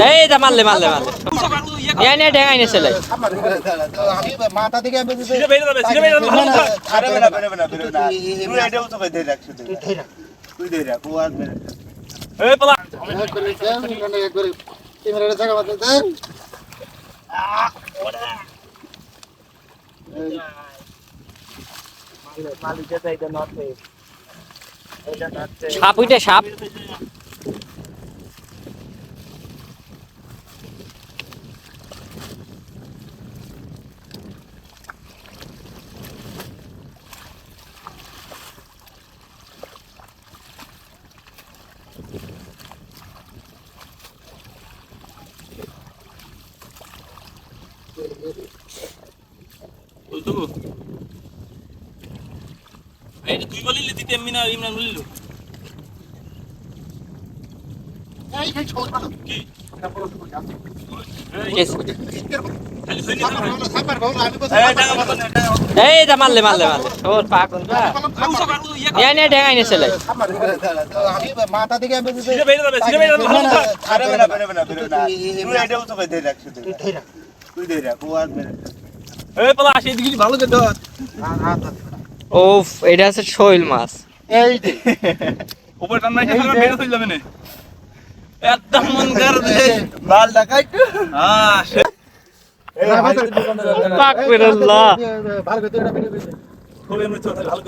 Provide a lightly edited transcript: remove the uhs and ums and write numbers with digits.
এই যা মারলে মারলে মারলে এই নে ঢেঙাই নে চলে আমি মাথা থেকে আমি সিরে বেরে যাবে সিরে বেরে যাবে ভালো কথা আরে বেনা তুই এটা তো কই ধরে রাখছিস তুই ধরে রাখ ও আর এই পালা করে দেন মানে একবারে ক্যামেরাটা জায়গা বাদ দেন মালিকে চাইতে নতে এটা নতে সাপ উইটে সাপ বলতো এই তুই বলিলি দিতে মিনা ইমরান বলিল এই এই ছোট কি কেস খালি হইনি না সাপার বাবু আমি কথা এই টাকা বল না টাকা এই যা মারলে মারলে মারলে ওর পাগল বা এই নে ঢেঙাই নে চলে আমি মাথা থেকে আমি সিরে বেরে যাবে সিরে বেরে যাবে ভালো কথা আরে বেনা তুই এটা তো কই ধরে রাখছিস তুই ধরে রাখ ও আর এই পালা আসে দিকে ভালো করে ধর ওফ এটা আছে শৈল মাছ এই দে উপরে টান মাইছে ফেলে বেরে চলে যাবে না একদম মন কর দে লাল ডাকাইট হ্যাঁ পাক করে আল্লাহ ভালো করে এটা ভিডিও খুবই মৃত্যু ভালো